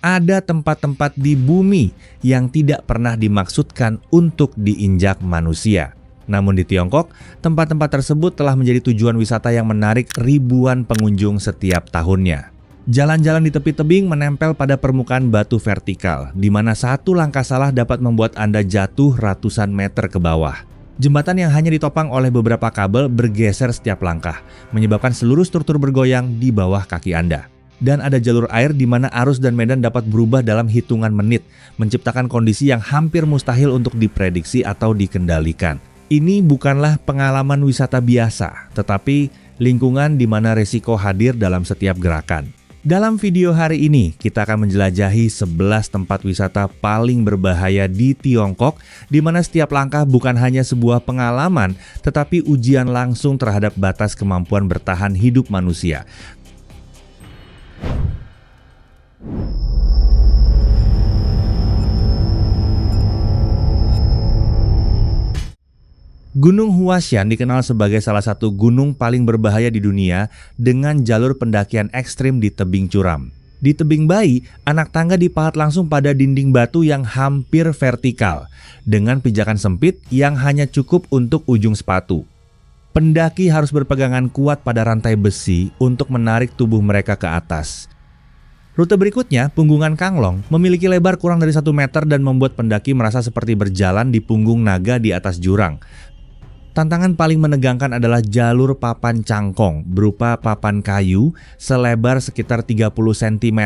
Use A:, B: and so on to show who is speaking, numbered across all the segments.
A: ada tempat-tempat di bumi yang tidak pernah dimaksudkan untuk diinjak manusia. Namun di Tiongkok, tempat-tempat tersebut telah menjadi tujuan wisata yang menarik ribuan pengunjung setiap tahunnya. Jalan-jalan di tepi tebing menempel pada permukaan batu vertikal, di mana satu langkah salah dapat membuat Anda jatuh ratusan meter ke bawah. Jembatan yang hanya ditopang oleh beberapa kabel bergeser setiap langkah, menyebabkan seluruh struktur bergoyang di bawah kaki Anda. Dan ada jalur air di mana arus dan medan dapat berubah dalam hitungan menit, menciptakan kondisi yang hampir mustahil untuk diprediksi atau dikendalikan. Ini bukanlah pengalaman wisata biasa, tetapi lingkungan di mana resiko hadir dalam setiap gerakan. Dalam video hari ini, kita akan menjelajahi 11 tempat wisata paling berbahaya di Tiongkok, di mana setiap langkah bukan hanya sebuah pengalaman, tetapi ujian langsung terhadap batas kemampuan bertahan hidup manusia. Gunung Huashan dikenal sebagai salah satu gunung paling berbahaya di dunia dengan jalur pendakian ekstrim di tebing curam. Di tebing Bai, anak tangga dipahat langsung pada dinding batu yang hampir vertikal, dengan pijakan sempit yang hanya cukup untuk ujung sepatu. Pendaki harus berpegangan kuat pada rantai besi untuk menarik tubuh mereka ke atas. Rute berikutnya, Punggungan Kanglong, memiliki lebar kurang dari 1 meter dan membuat pendaki merasa seperti berjalan di punggung naga di atas jurang. Tantangan paling menegangkan adalah jalur papan cangkong berupa papan kayu selebar sekitar 30 cm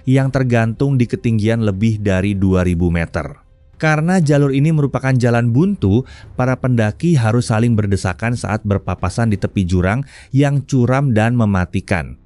A: yang tergantung di ketinggian lebih dari 2000 meter. Karena jalur ini merupakan jalan buntu, para pendaki harus saling berdesakan saat berpapasan di tepi jurang yang curam dan mematikan.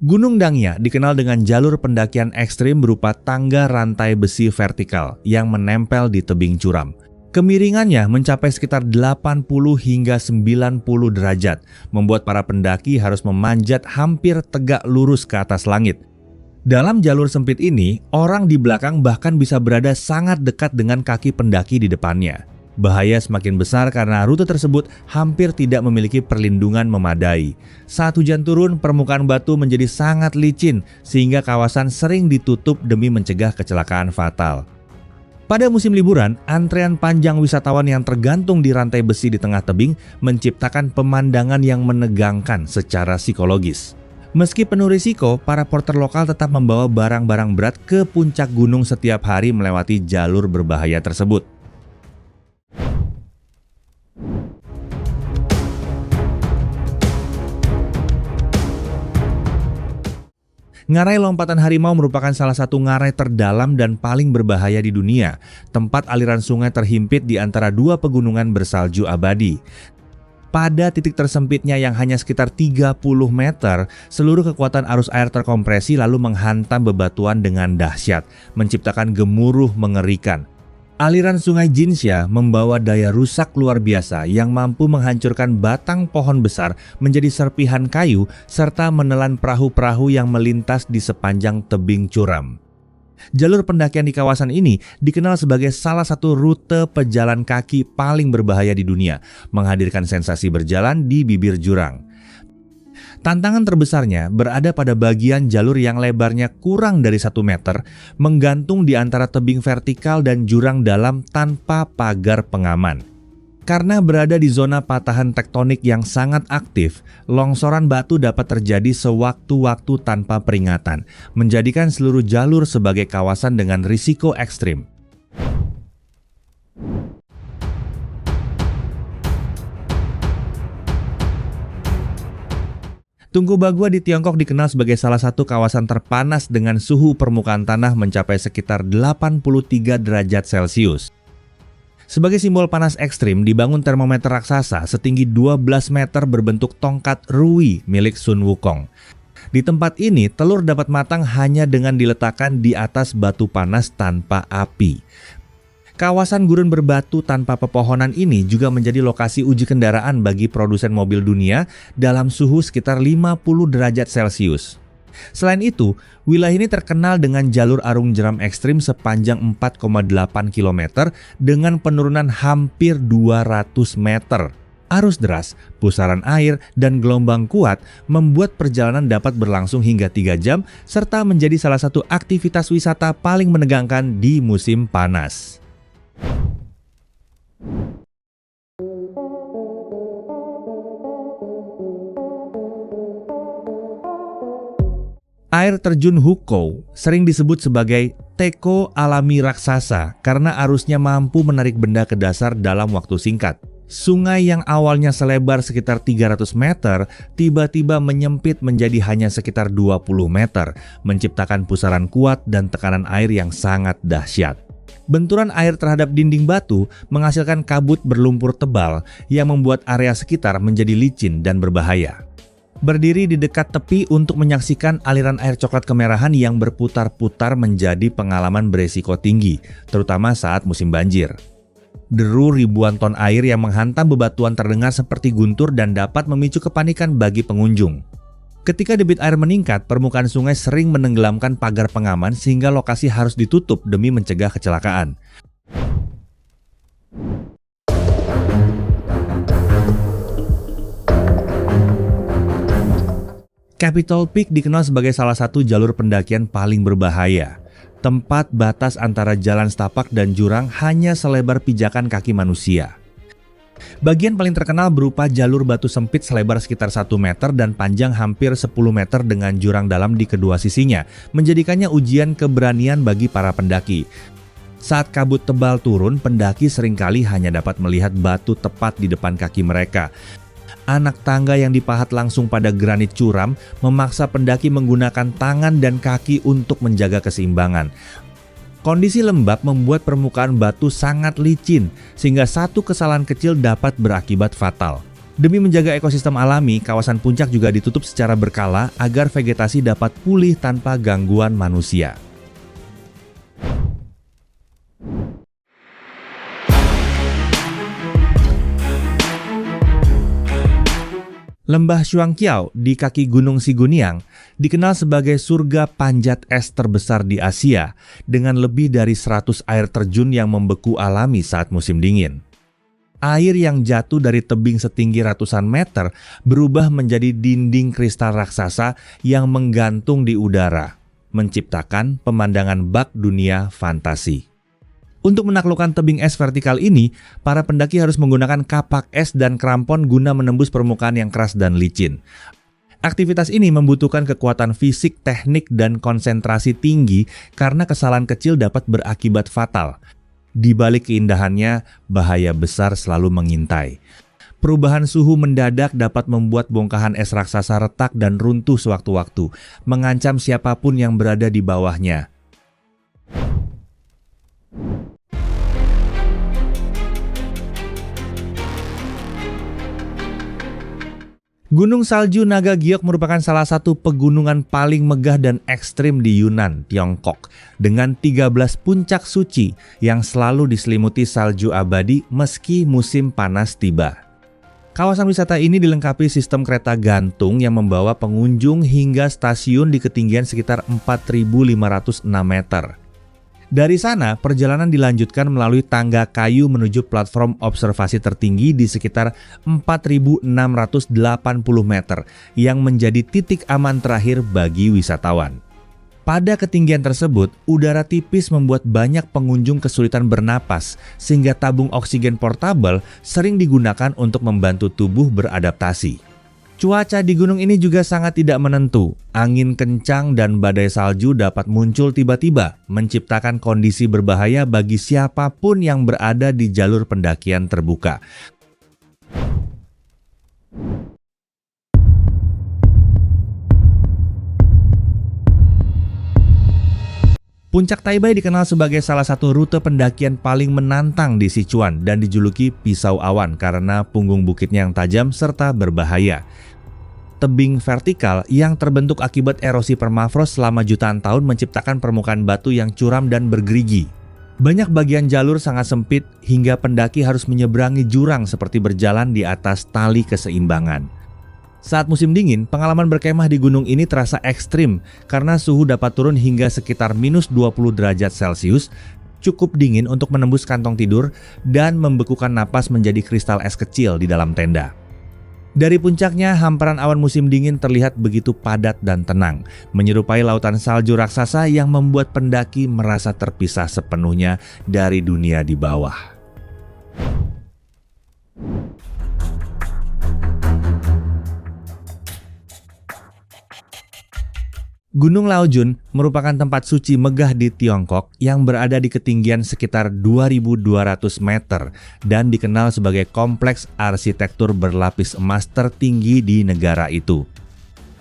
A: Gunung Dangya dikenal dengan jalur pendakian ekstrim berupa tangga rantai besi vertikal yang menempel di tebing curam. Kemiringannya mencapai sekitar 80 hingga 90 derajat, membuat para pendaki harus memanjat hampir tegak lurus ke atas langit. Dalam jalur sempit ini, orang di belakang bahkan bisa berada sangat dekat dengan kaki pendaki di depannya. Bahaya semakin besar karena rute tersebut hampir tidak memiliki perlindungan memadai. Saat hujan turun, permukaan batu menjadi sangat licin sehingga kawasan sering ditutup demi mencegah kecelakaan fatal. Pada musim liburan, antrean panjang wisatawan yang tergantung di rantai besi di tengah tebing menciptakan pemandangan yang menegangkan secara psikologis. Meski penuh risiko, para porter lokal tetap membawa barang-barang berat ke puncak gunung setiap hari melewati jalur berbahaya tersebut. Ngarai Lompatan Harimau merupakan salah satu ngarai terdalam dan paling berbahaya di dunia, tempat aliran sungai terhimpit di antara dua pegunungan bersalju abadi. Pada titik tersempitnya yang hanya sekitar 30 meter, seluruh kekuatan arus air terkompresi lalu menghantam bebatuan dengan dahsyat, menciptakan gemuruh mengerikan. Aliran sungai Jinsha membawa daya rusak luar biasa yang mampu menghancurkan batang pohon besar menjadi serpihan kayu serta menelan perahu-perahu yang melintas di sepanjang tebing curam. Jalur pendakian di kawasan ini dikenal sebagai salah satu rute pejalan kaki paling berbahaya di dunia, menghadirkan sensasi berjalan di bibir jurang. Tantangan terbesarnya berada pada bagian jalur yang lebarnya kurang dari 1 meter, menggantung di antara tebing vertikal dan jurang dalam tanpa pagar pengaman. Karena berada di zona patahan tektonik yang sangat aktif, longsoran batu dapat terjadi sewaktu-waktu tanpa peringatan, menjadikan seluruh jalur sebagai kawasan dengan risiko ekstrim. Tungku Bagua di Tiongkok dikenal sebagai salah satu kawasan terpanas dengan suhu permukaan tanah mencapai sekitar 83 derajat Celcius. Sebagai simbol panas ekstrim, dibangun termometer raksasa setinggi 12 meter berbentuk tongkat rui milik Sun Wukong. Di tempat ini, telur dapat matang hanya dengan diletakkan di atas batu panas tanpa api. Kawasan gurun berbatu tanpa pepohonan ini juga menjadi lokasi uji kendaraan bagi produsen mobil dunia dalam suhu sekitar 50 derajat Celcius. Selain itu, wilayah ini terkenal dengan jalur arung jeram ekstrim sepanjang 4,8 km dengan penurunan hampir 200 meter. Arus deras, pusaran air, dan gelombang kuat membuat perjalanan dapat berlangsung hingga 3 jam serta menjadi salah satu aktivitas wisata paling menegangkan di musim panas. Air terjun Hukou sering disebut sebagai teko alami raksasa karena arusnya mampu menarik benda ke dasar dalam waktu singkat. Sungai yang awalnya selebar sekitar 300 meter tiba-tiba menyempit menjadi hanya sekitar 20 meter, menciptakan pusaran kuat dan tekanan air yang sangat dahsyat. Benturan air terhadap dinding batu menghasilkan kabut berlumpur tebal yang membuat area sekitar menjadi licin dan berbahaya. Berdiri di dekat tepi untuk menyaksikan aliran air coklat kemerahan yang berputar-putar menjadi pengalaman beresiko tinggi, terutama saat musim banjir. Deru ribuan ton air yang menghantam bebatuan terdengar seperti guntur dan dapat memicu kepanikan bagi pengunjung. Ketika debit air meningkat, permukaan sungai sering menenggelamkan pagar pengaman sehingga lokasi harus ditutup demi mencegah kecelakaan. Capitol Peak dikenal sebagai salah satu jalur pendakian paling berbahaya. Tempat batas antara jalan setapak dan jurang hanya selebar pijakan kaki manusia. Bagian paling terkenal berupa jalur batu sempit selebar sekitar 1 meter dan panjang hampir 10 meter dengan jurang dalam di kedua sisinya, menjadikannya ujian keberanian bagi para pendaki. Saat kabut tebal turun, pendaki seringkali hanya dapat melihat batu tepat di depan kaki mereka. Anak tangga yang dipahat langsung pada granit curam memaksa pendaki menggunakan tangan dan kaki untuk menjaga keseimbangan. Kondisi lembab membuat permukaan batu sangat licin, sehingga satu kesalahan kecil dapat berakibat fatal. Demi menjaga ekosistem alami, kawasan puncak juga ditutup secara berkala agar vegetasi dapat pulih tanpa gangguan manusia. Lembah Shuangqiao di kaki Gunung Siguniang dikenal sebagai surga panjat es terbesar di Asia dengan lebih dari 100 air terjun yang membeku alami saat musim dingin. Air yang jatuh dari tebing setinggi ratusan meter berubah menjadi dinding kristal raksasa yang menggantung di udara, menciptakan pemandangan bak dunia fantasi. Untuk menaklukkan tebing es vertikal ini, para pendaki harus menggunakan kapak es dan krampon guna menembus permukaan yang keras dan licin. Aktivitas ini membutuhkan kekuatan fisik, teknik, dan konsentrasi tinggi karena kesalahan kecil dapat berakibat fatal. Di balik keindahannya, bahaya besar selalu mengintai. Perubahan suhu mendadak dapat membuat bongkahan es raksasa retak dan runtuh sewaktu-waktu, mengancam siapapun yang berada di bawahnya. Gunung Salju Naga Giok merupakan salah satu pegunungan paling megah dan ekstrim di Yunnan, Tiongkok, dengan 13 puncak suci yang selalu diselimuti salju abadi meski musim panas tiba. Kawasan wisata ini dilengkapi sistem kereta gantung yang membawa pengunjung hingga stasiun di ketinggian sekitar 4.506 meter. Dari sana, perjalanan dilanjutkan melalui tangga kayu menuju platform observasi tertinggi di sekitar 4.680 meter yang menjadi titik aman terakhir bagi wisatawan. Pada ketinggian tersebut, udara tipis membuat banyak pengunjung kesulitan bernapas sehingga tabung oksigen portabel sering digunakan untuk membantu tubuh beradaptasi. Cuaca di gunung ini juga sangat tidak menentu. Angin kencang dan badai salju dapat muncul tiba-tiba, menciptakan kondisi berbahaya bagi siapapun yang berada di jalur pendakian terbuka. Puncak Taibai dikenal sebagai salah satu rute pendakian paling menantang di Sichuan dan dijuluki pisau awan karena punggung bukitnya yang tajam serta berbahaya. Tebing vertikal yang terbentuk akibat erosi permafrost selama jutaan tahun menciptakan permukaan batu yang curam dan bergerigi. Banyak bagian jalur sangat sempit hingga pendaki harus menyeberangi jurang seperti berjalan di atas tali keseimbangan. Saat musim dingin, pengalaman berkemah di gunung ini terasa ekstrim karena suhu dapat turun hingga sekitar minus 20 derajat Celcius, cukup dingin untuk menembus kantong tidur dan membekukan napas menjadi kristal es kecil di dalam tenda. Dari puncaknya, hamparan awan musim dingin terlihat begitu padat dan tenang, menyerupai lautan salju raksasa yang membuat pendaki merasa terpisah sepenuhnya dari dunia di bawah. Gunung Laojun merupakan tempat suci megah di Tiongkok yang berada di ketinggian sekitar 2.200 meter dan dikenal sebagai kompleks arsitektur berlapis emas tertinggi di negara itu.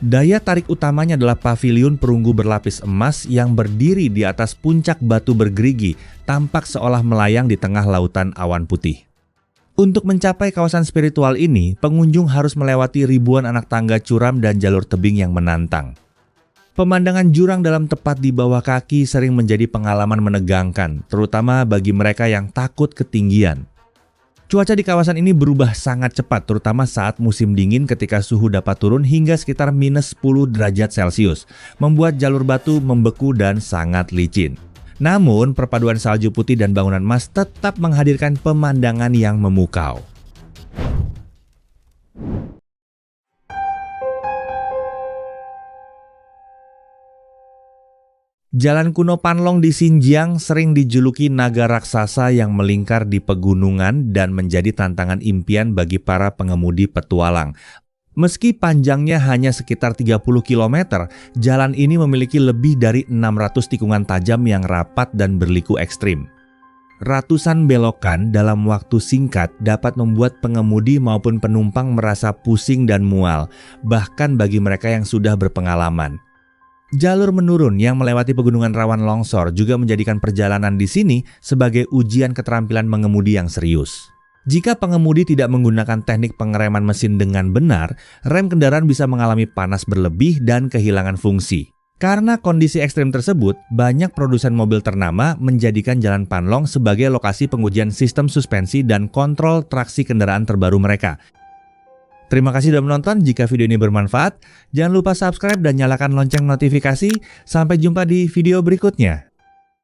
A: Daya tarik utamanya adalah paviliun perunggu berlapis emas yang berdiri di atas puncak batu bergerigi, tampak seolah melayang di tengah lautan awan putih. Untuk mencapai kawasan spiritual ini, pengunjung harus melewati ribuan anak tangga curam dan jalur tebing yang menantang. Pemandangan jurang dalam tepat di bawah kaki sering menjadi pengalaman menegangkan, terutama bagi mereka yang takut ketinggian. Cuaca di kawasan ini berubah sangat cepat, terutama saat musim dingin ketika suhu dapat turun hingga sekitar minus 10 derajat Celcius, membuat jalur batu membeku dan sangat licin. Namun, perpaduan salju putih dan bangunan emas tetap menghadirkan pemandangan yang memukau. Jalan kuno Panlong di Xinjiang sering dijuluki naga raksasa yang melingkar di pegunungan dan menjadi tantangan impian bagi para pengemudi petualang. Meski panjangnya hanya sekitar 30 km, jalan ini memiliki lebih dari 600 tikungan tajam yang rapat dan berliku ekstrim. Ratusan belokan dalam waktu singkat dapat membuat pengemudi maupun penumpang merasa pusing dan mual, bahkan bagi mereka yang sudah berpengalaman. Jalur menurun yang melewati pegunungan rawan longsor juga menjadikan perjalanan di sini sebagai ujian keterampilan mengemudi yang serius. Jika pengemudi tidak menggunakan teknik pengereman mesin dengan benar, rem kendaraan bisa mengalami panas berlebih dan kehilangan fungsi. Karena kondisi ekstrim tersebut, banyak produsen mobil ternama menjadikan Jalan Panlong sebagai lokasi pengujian sistem suspensi dan kontrol traksi kendaraan terbaru mereka. Terima kasih sudah menonton. Jika video ini bermanfaat, jangan lupa subscribe dan nyalakan lonceng notifikasi. Sampai jumpa di video berikutnya.